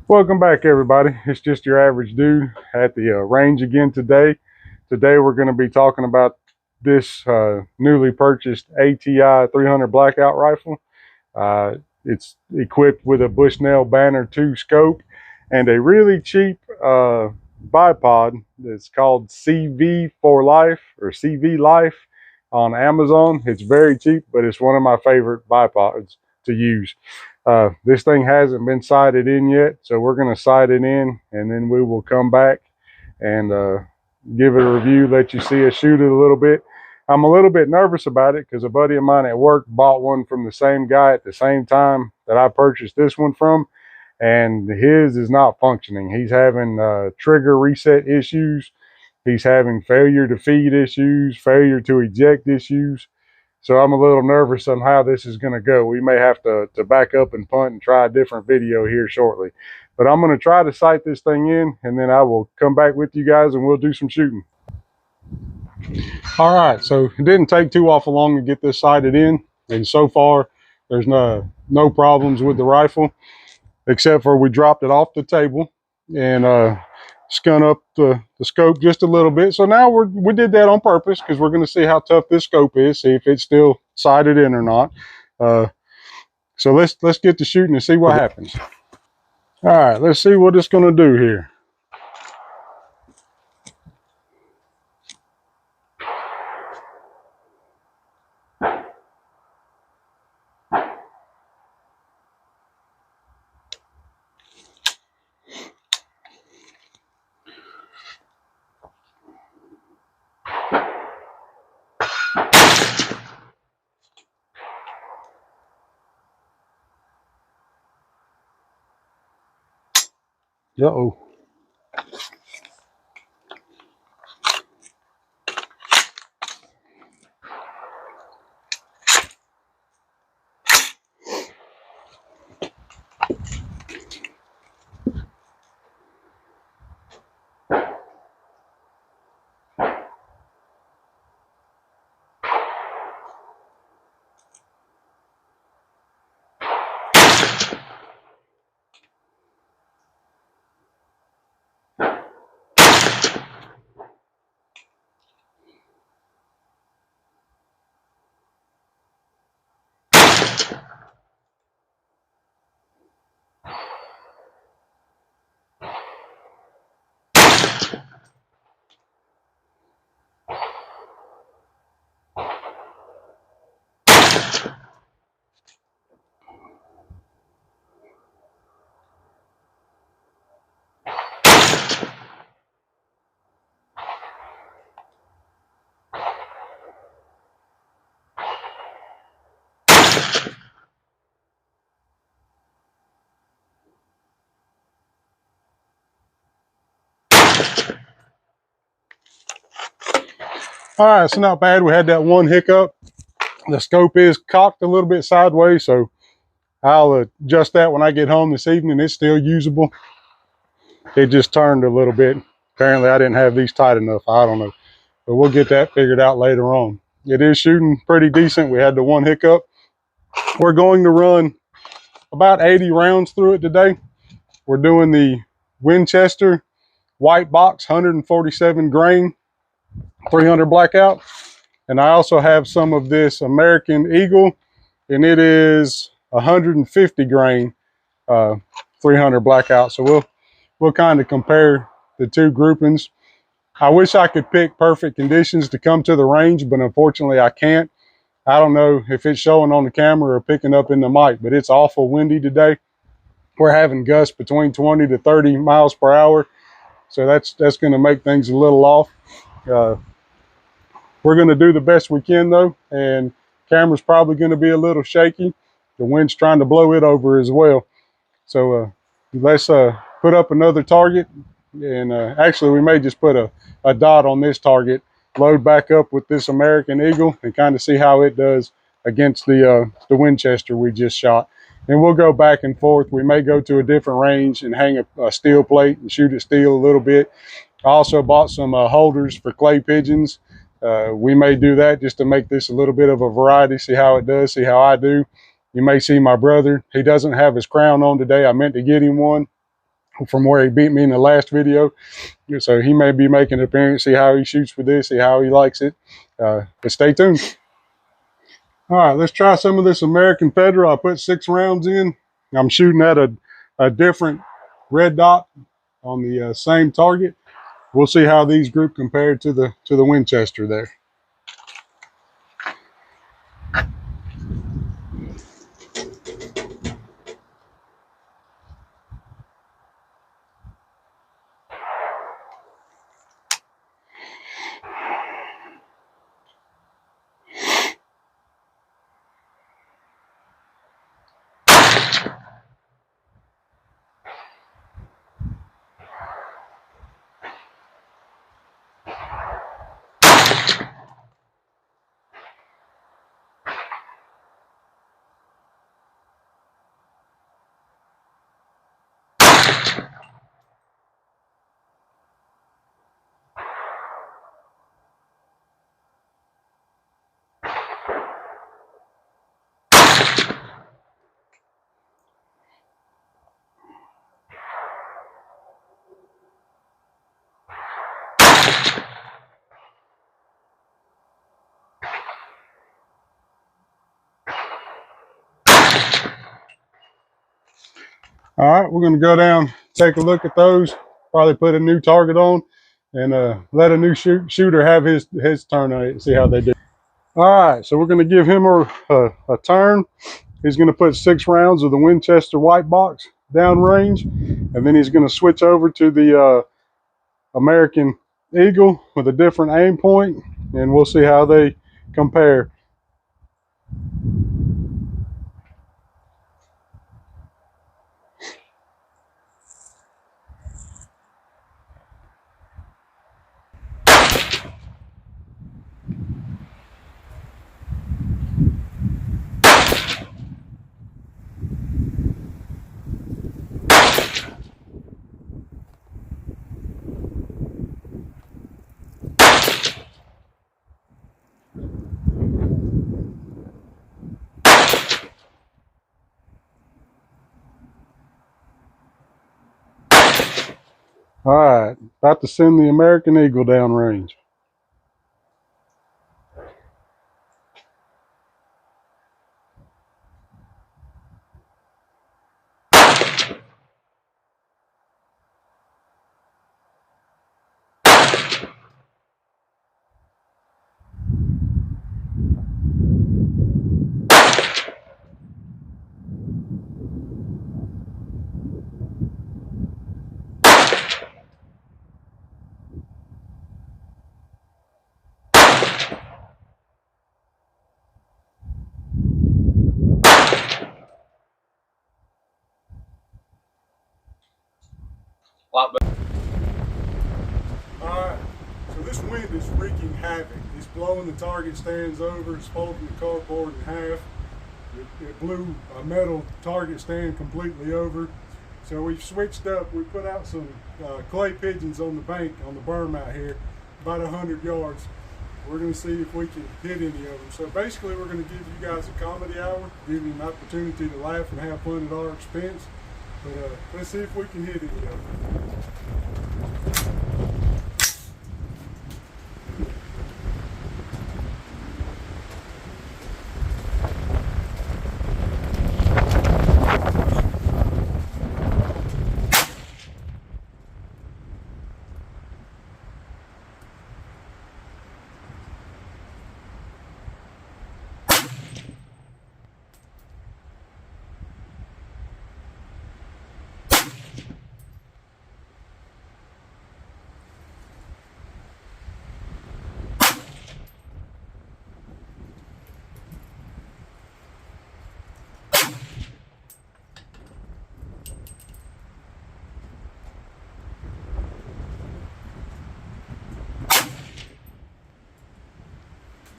Welcome back, everybody. It's just your average dude at the range again today. Today we're going to be talking about this newly purchased ATI 300 blackout rifle. It's equipped with a Bushnell Banner 2 scope and a really cheap bipod that's called CV for Life or CV Life on Amazon. It's very cheap, but it's one of my favorite bipods to use. This thing hasn't been sighted in yet, so we're going to sight it in, and then we will come back and give it a review, let you see us shoot it a little bit. I'm a little bit nervous about it because a buddy of mine at work bought one from the same guy at the same time that I purchased this one from, and his is not functioning. He's having trigger reset issues. He's having failure to feed issues, failure to eject issues. So I'm a little nervous on how this is going to go. We may have to back up and punt and try a different video here shortly. But I'm going to try to sight this thing in, and then I will come back with you guys and we'll do some shooting. All right, so it didn't take too awful long to get this sighted in. And so far, there's no problems with the rifle, except for we dropped it off the table and spun up the scope just a little bit. So now we did that on purpose because we're going to see how tough this scope is, see if it's still sighted in or not. So let's get to shooting and see what happens. All right, let's see what it's going to do here. Uh-oh. All right, so not bad. We had that one hiccup. The scope is cocked a little bit sideways, so I'll adjust that when I get home this evening. It's still usable. It just turned a little bit. Apparently I didn't have these tight enough. I don't know, but we'll get that figured out later on. It is shooting pretty decent. We had the one hiccup. We're going to run about 80 rounds through it today. We're doing the Winchester white box 147 grain 300 blackout, and I also have some of this American Eagle, and it is 150 grain 300 blackout. So we'll kind of compare the two groupings. I wish I could pick perfect conditions to come to the range, but unfortunately I can't. I don't know if it's showing on the camera or picking up in the mic, but it's awful windy today. We're having gusts between 20 to 30 miles per hour. So that's going to make things a little off. We're going to do the best we can though, and camera's probably going to be a little shaky. The wind's trying to blow it over as well. So let's put up another target, and actually we may just put a dot on this target, load back up with this American Eagle, and kind of see how it does against the Winchester we just shot. And we'll go back and forth. We may go to a different range and hang a steel plate and shoot at steel a little bit. I also bought some holders for clay pigeons. We may do that just to make this a little bit of a variety, see how it does, see how I do. You may see my brother. He doesn't have his crown on today. I meant to get him one. from where he beat me in the last video. So he may be making an appearance, see how he shoots with this, see how he likes it. But stay tuned. All right, let's try some of this American Federal. I put 6 rounds in. I'm shooting at a different red dot on the same target. We'll see how these group compared to the Winchester there. All right, we're going to go down, take a look at those, probably put a new target on, and let a new shooter have his turn on it and see how they do. All right, so we're going to give him a turn. He's going to put 6 rounds of the Winchester white box downrange, and then he's going to switch over to the American Eagle with a different aim point, and we'll see how they compare. All right, about to send the American Eagle downrange. Alright, so this wind is wreaking havoc. It's blowing the target stands over, it's folding the carport in half. It blew a metal target stand completely over. So we've switched up, we put out some clay pigeons on the bank, on the berm out here, about 100 yards. We're going to see if we can hit any of them. So basically we're going to give you guys a comedy hour, give you an opportunity to laugh and have fun at our expense. But let's see if we can hit any of them.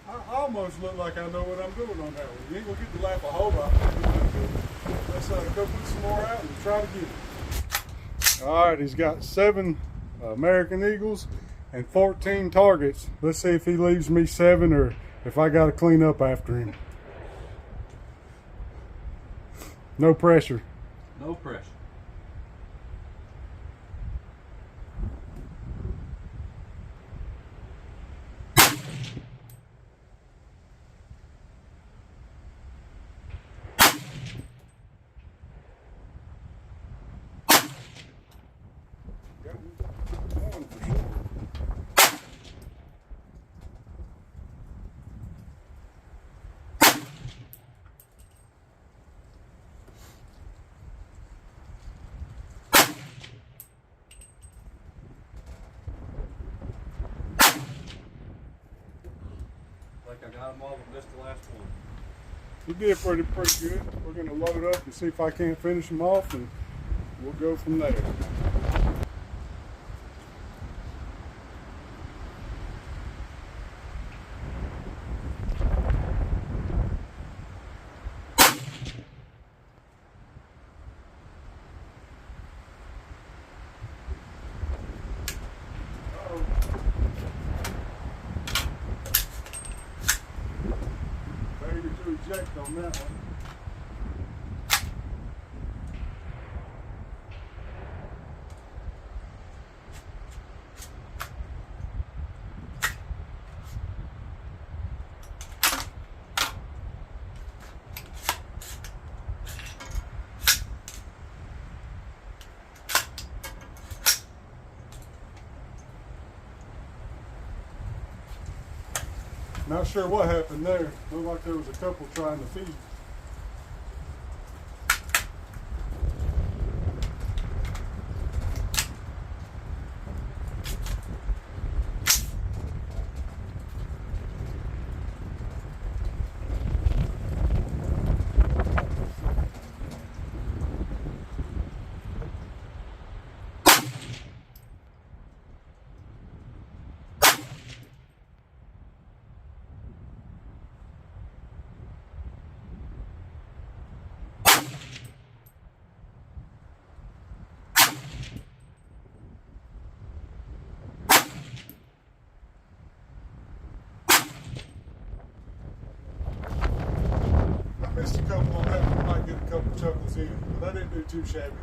I almost look like I know what I'm doing on that one. You ain't gonna get to laugh a whole lot. Let's go put some more out and try to get it. All right, he's got 7 American Eagles and 14 targets. Let's see if he leaves me 7 or if I got to clean up after him. No pressure. No pressure. I got them all, but missed the last one. You did pretty good. We're going to load up and see if I can't finish them off, and we'll go from there. Failure to eject on that one. Not sure what happened there. Looked like there was a couple trying to feed. Missed a couple on that one. Might get a couple chuckles in, but I didn't do too shabby.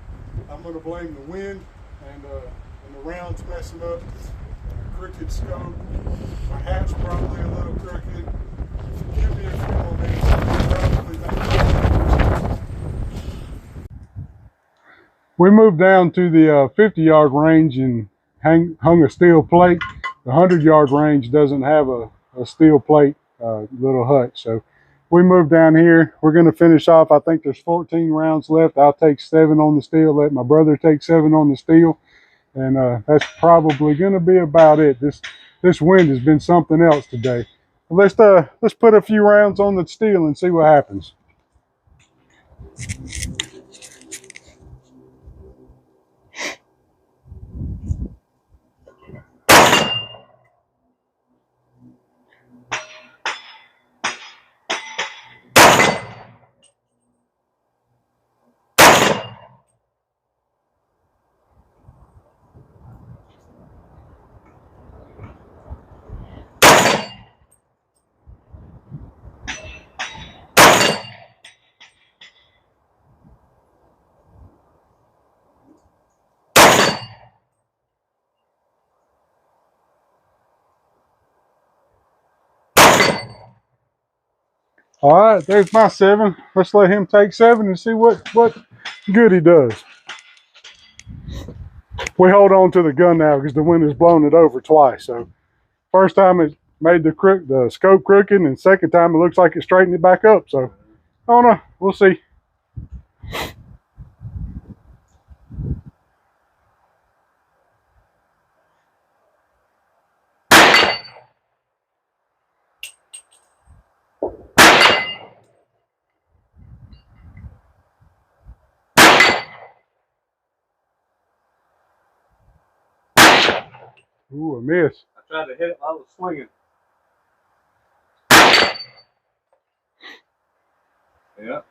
I'm going to blame the wind and the rounds messing up. Crooked scope. My hat's probably a little crooked. Give me a few more minutes. Probably back. We moved down to the 50-yard range and hung a steel plate. The 100-yard range doesn't have a steel plate little hut, so we moved down here. We're going to finish off. I think there's 14 rounds left. I'll take 7 on the steel. Let my brother take 7 on the steel, and that's probably going to be about it. This wind has been something else today. Let's put a few rounds on the steel and see what happens. All right, there's my 7. Let's let him take 7 and see what good he does. We hold on to the gun now because the wind has blown it over twice. So first time it made the scope crooked, and second time it looks like it straightened it back up. So I don't know. We'll see. Ooh, a miss. I tried to hit it while I was swinging. Yeah.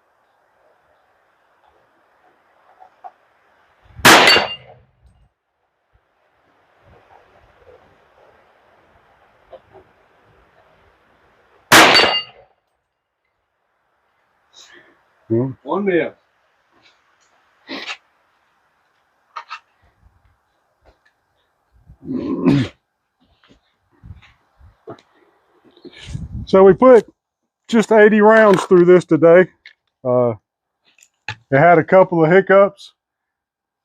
One miss. So we put just 80 rounds through this today. It had a couple of hiccups.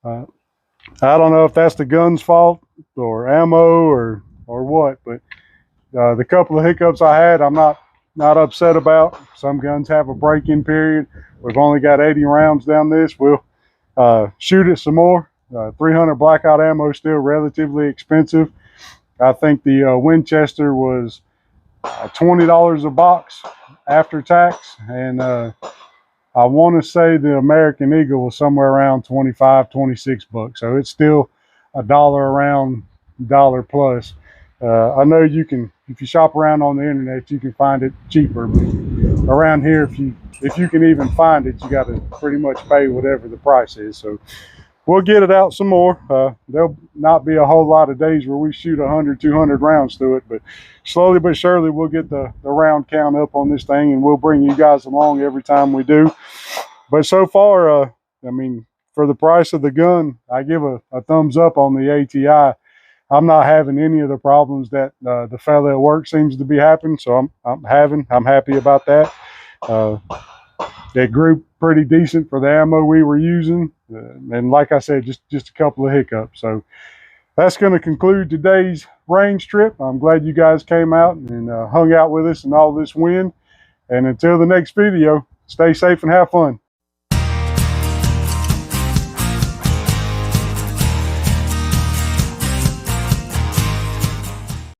I don't know if that's the gun's fault or ammo or what, but the couple of hiccups I had, I'm not upset about. Some guns have a break-in period. We've only got 80 rounds down this. We'll shoot it some more. 300 blackout ammo is still relatively expensive. I think the Winchester was $20 a box after tax, and I want to say the American Eagle was somewhere around 25, 26 bucks. So it's still $1 around, $1 plus. I know you can, if you shop around on the internet, you can find it cheaper. But around here, if you can even find it, you got to pretty much pay whatever the price is. So we'll get it out some more. There'll not be a whole lot of days where we shoot 100, 200 rounds through it, but slowly but surely we'll get the round count up on this thing, and we'll bring you guys along every time we do. But so far, I mean, for the price of the gun, I give a thumbs up on the ATI. I'm not having any of the problems that the fella at work seems to be having, so I'm happy about that. It grew pretty decent for the ammo we were using, and like I said, just a couple of hiccups. So that's going to conclude today's range trip. I'm glad you guys came out and hung out with us in all this wind. And until the next video, stay safe and have fun.